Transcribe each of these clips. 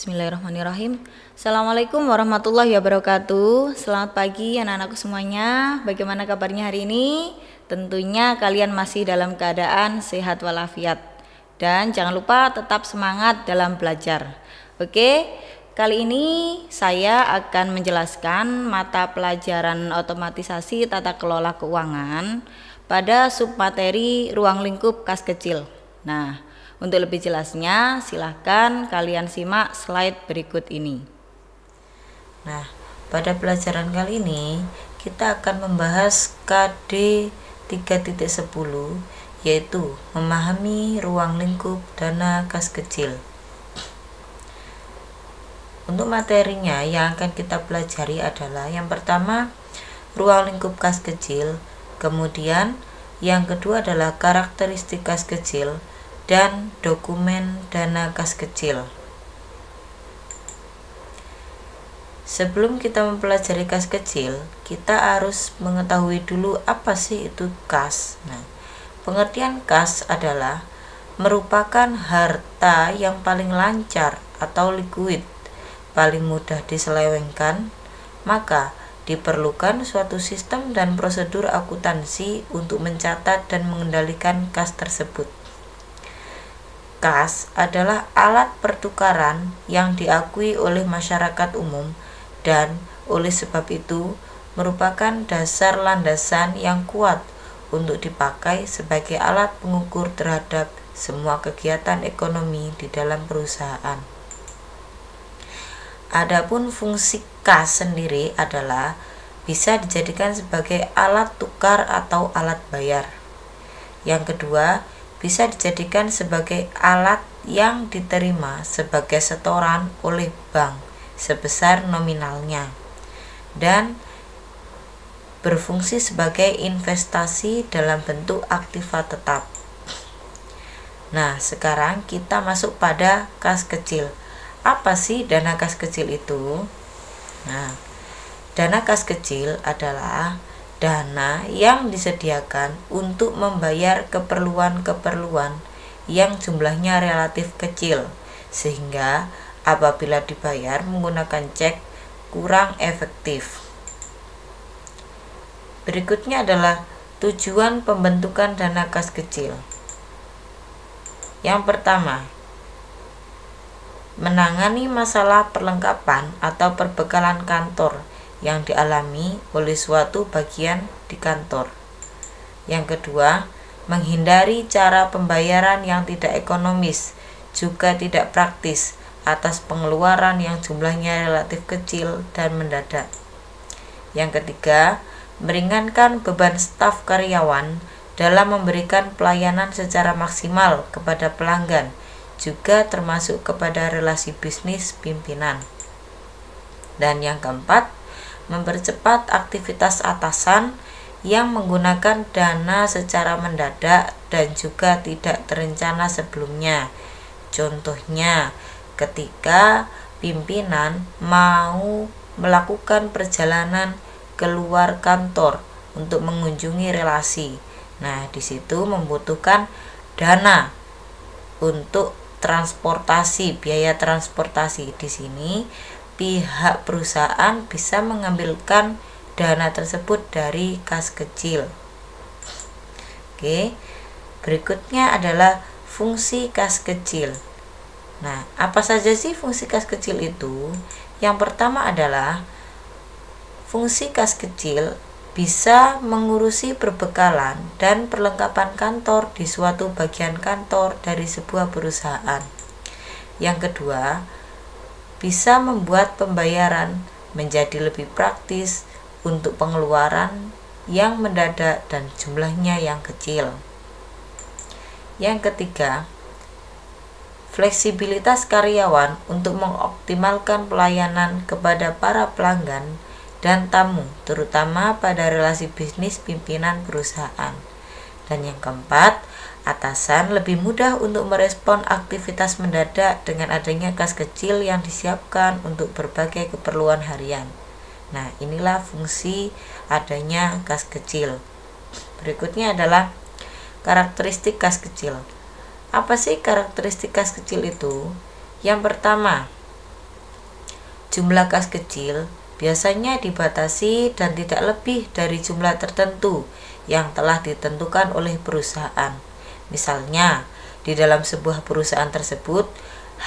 Bismillahirrahmanirrahim. Assalamualaikum warahmatullahi wabarakatuh. Selamat pagi anak-anakku semuanya. Bagaimana kabarnya hari ini? Tentunya kalian masih dalam keadaan sehat walafiat. Dan jangan lupa tetap semangat dalam belajar. Oke, kali ini saya akan menjelaskan mata pelajaran otomatisasi tata kelola keuangan pada submateri ruang lingkup kas kecil. Nah, untuk lebih jelasnya, silahkan kalian simak slide berikut ini. Nah, pada pelajaran kali ini kita akan membahas KD 3.10, yaitu memahami ruang lingkup dana kas kecil. Untuk materinya yang akan kita pelajari adalah yang pertama, ruang lingkup kas kecil, kemudian yang kedua adalah karakteristik kas kecil, dan dokumen dana kas kecil. Sebelum kita mempelajari kas kecil, kita harus mengetahui dulu apa sih itu kas. Nah, pengertian kas adalah merupakan harta yang paling lancar atau liquid, paling mudah diselewengkan, maka diperlukan suatu sistem dan prosedur akuntansi untuk mencatat dan mengendalikan kas tersebut. Kas adalah alat pertukaran yang diakui oleh masyarakat umum dan oleh sebab itu merupakan dasar landasan yang kuat untuk dipakai sebagai alat pengukur terhadap semua kegiatan ekonomi di dalam perusahaan. Adapun fungsi kas sendiri adalah bisa dijadikan sebagai alat tukar atau alat bayar. Yang kedua, bisa dijadikan sebagai alat yang diterima sebagai setoran oleh bank sebesar nominalnya dan berfungsi sebagai investasi dalam bentuk aktiva tetap. Nah, sekarang kita masuk pada kas kecil. Apa sih dana kas kecil itu? Nah, dana kas kecil adalah dana yang disediakan untuk membayar keperluan-keperluan yang jumlahnya relatif kecil, sehingga apabila dibayar menggunakan cek kurang efektif. Berikutnya adalah tujuan pembentukan dana kas kecil. Yang pertama, menangani masalah perlengkapan atau perbekalan kantor yang dialami oleh suatu bagian di kantor. Yang kedua, menghindari cara pembayaran yang tidak ekonomis, juga tidak praktis atas pengeluaran yang jumlahnya relatif kecil dan mendadak. Yang ketiga, meringankan beban staf karyawan dalam memberikan pelayanan secara maksimal kepada pelanggan, juga termasuk kepada relasi bisnis pimpinan. Dan yang keempat, mempercepat aktivitas atasan yang menggunakan dana secara mendadak dan juga tidak terencana sebelumnya. Contohnya, ketika pimpinan mau melakukan perjalanan keluar kantor untuk mengunjungi relasi. Nah, di situ membutuhkan dana untuk transportasi, biaya transportasi. Di sini pihak perusahaan bisa mengambilkan dana tersebut dari kas kecil. Oke, berikutnya adalah fungsi kas kecil. Nah, apa saja sih fungsi kas kecil itu? Yang pertama adalah fungsi kas kecil bisa mengurusi perbekalan dan perlengkapan kantor di suatu bagian kantor dari sebuah perusahaan. Yang kedua, bisa membuat pembayaran menjadi lebih praktis untuk pengeluaran yang mendadak dan jumlahnya yang kecil. Yang ketiga, fleksibilitas karyawan untuk mengoptimalkan pelayanan kepada para pelanggan dan tamu, terutama pada relasi bisnis pimpinan perusahaan. Dan yang keempat, atasan lebih mudah untuk merespon aktivitas mendadak dengan adanya kas kecil yang disiapkan untuk berbagai keperluan harian. Nah, inilah fungsi adanya kas kecil. Berikutnya adalah karakteristik kas kecil. Apa sih karakteristik kas kecil itu? Yang pertama, jumlah kas kecil biasanya dibatasi dan tidak lebih dari jumlah tertentu yang telah ditentukan oleh perusahaan. Misalnya, di dalam sebuah perusahaan tersebut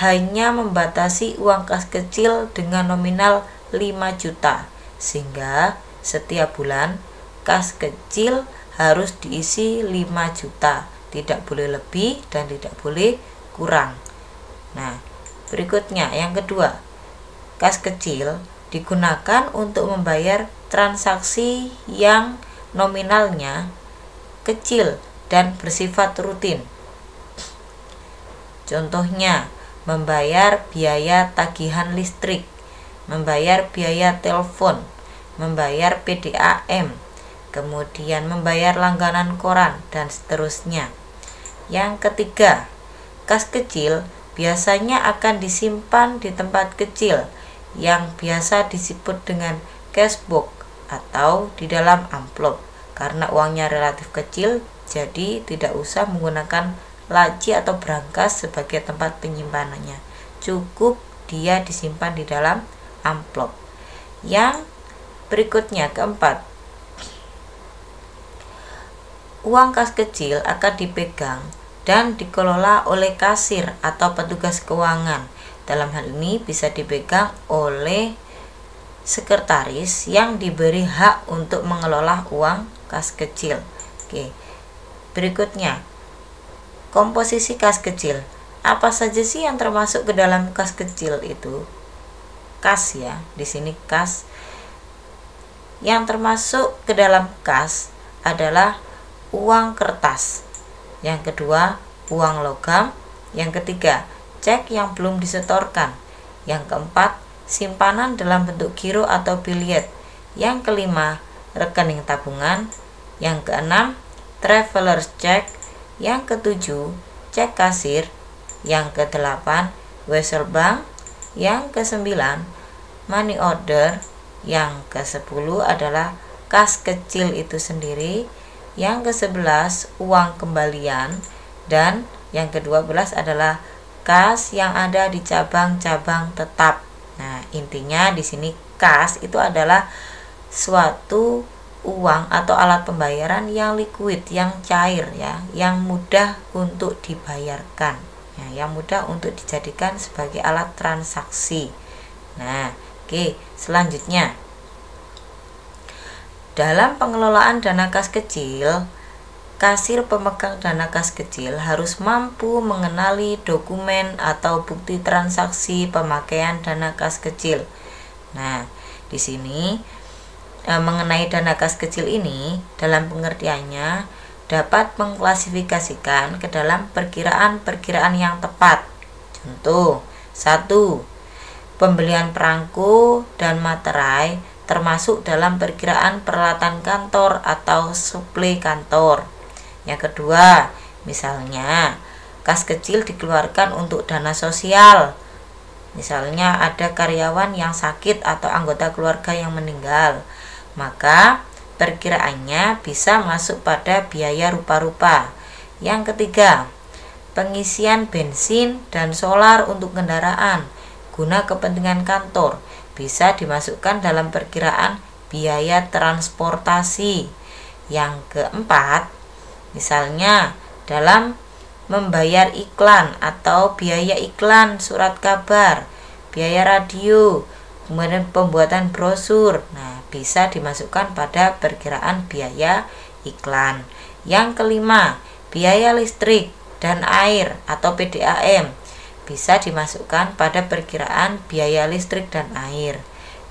hanya membatasi uang kas kecil dengan nominal 5 juta, sehingga setiap bulan kas kecil harus diisi 5 juta, tidak boleh lebih dan tidak boleh kurang. Nah, berikutnya yang kedua, kas kecil digunakan untuk membayar transaksi yang nominalnya kecil dan bersifat rutin. Contohnya, membayar biaya tagihan listrik, membayar biaya telepon, membayar PDAM, kemudian membayar langganan koran, dan seterusnya. Yang ketiga, kas kecil biasanya akan disimpan di tempat kecil yang biasa disebut dengan cashbox atau di dalam amplop. Karena uangnya relatif kecil, jadi tidak usah menggunakan laci atau brankas sebagai tempat penyimpanannya. Cukup dia disimpan di dalam amplop. Yang berikutnya, keempat, uang kas kecil akan dipegang dan dikelola oleh kasir atau petugas keuangan. Dalam hal ini bisa dipegang oleh sekretaris yang diberi hak untuk mengelola uang kas kecil. Oke. Berikutnya, komposisi kas kecil. Apa saja sih yang termasuk ke dalam kas kecil itu? Kas ya, di sini kas. Yang termasuk ke dalam kas adalah uang kertas. Yang kedua, uang logam. Yang ketiga, cek yang belum disetorkan. Yang keempat, simpanan dalam bentuk giro atau biljet. Yang kelima, rekening tabungan. Yang keenam, traveler's check. Yang ketujuh, cek kasir. Yang kedelapan, wesel bank. Yang kesembilan, money order. Yang kesepuluh adalah kas kecil itu sendiri. Yang kesebelas, uang kembalian. Dan yang ke-12 adalah kas yang ada di cabang-cabang tetap. Nah, intinya di sini kas itu adalah suatu uang atau alat pembayaran yang liquid, yang cair ya, yang mudah untuk dibayarkan. Ya, yang mudah untuk dijadikan sebagai alat transaksi. Nah, oke, selanjutnya. Dalam pengelolaan dana kas kecil, kasir pemegang dana kas kecil harus mampu mengenali dokumen atau bukti transaksi pemakaian dana kas kecil. Nah, di sini mengenai dana kas kecil ini dalam pengertiannya dapat mengklasifikasikan ke dalam perkiraan-perkiraan yang tepat. Contoh, 1. Pembelian perangko dan materai termasuk dalam perkiraan peralatan kantor atau suplai kantor. Yang kedua, misalnya kas kecil dikeluarkan untuk dana sosial. Misalnya ada karyawan yang sakit atau anggota keluarga yang meninggal, maka perkiraannya bisa masuk pada biaya rupa-rupa. Yang ketiga, pengisian bensin dan solar untuk kendaraan guna kepentingan kantor bisa dimasukkan dalam perkiraan biaya transportasi. Yang keempat, misalnya dalam membayar iklan atau biaya iklan surat kabar, biaya radio, kemudian pembuatan brosur. Nah, bisa dimasukkan pada perkiraan biaya iklan. Yang kelima, biaya listrik dan air atau PDAM bisa dimasukkan pada perkiraan biaya listrik dan air.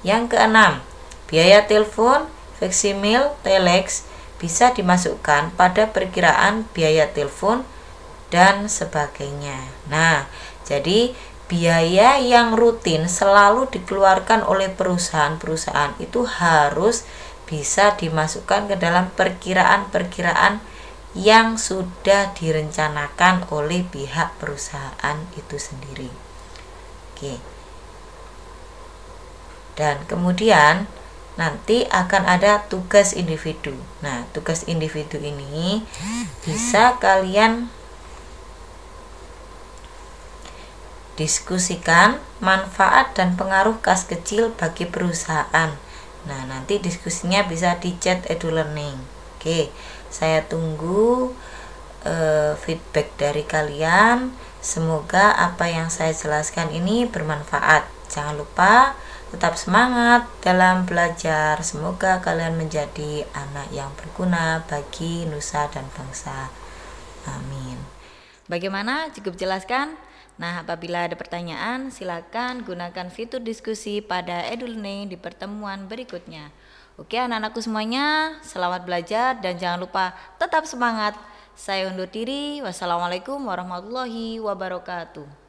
Yang keenam, biaya telepon, faksimil, telex bisa dimasukkan pada perkiraan biaya telepon dan sebagainya. Nah, jadi biaya yang rutin selalu dikeluarkan oleh perusahaan-perusahaan itu harus bisa dimasukkan ke dalam perkiraan-perkiraan yang sudah direncanakan oleh pihak perusahaan itu sendiri. Oke. Dan kemudian nanti akan ada tugas individu. Nah, tugas individu ini bisa kalian Diskusikan manfaat dan pengaruh kas kecil bagi perusahaan. Nah, nanti diskusinya bisa di chat EduLearning. Oke, saya tunggu feedback dari kalian. Semoga apa yang saya jelaskan ini bermanfaat. Jangan lupa tetap semangat dalam belajar. Semoga kalian menjadi anak yang berguna bagi nusa dan bangsa. Amin. Bagaimana? Cukup jelaskan? Nah, apabila ada pertanyaan, silakan gunakan fitur diskusi pada EduLearning di pertemuan berikutnya. Oke, anak-anakku semuanya, selamat belajar dan jangan lupa tetap semangat. Saya undur diri. Wassalamualaikum warahmatullahi wabarakatuh.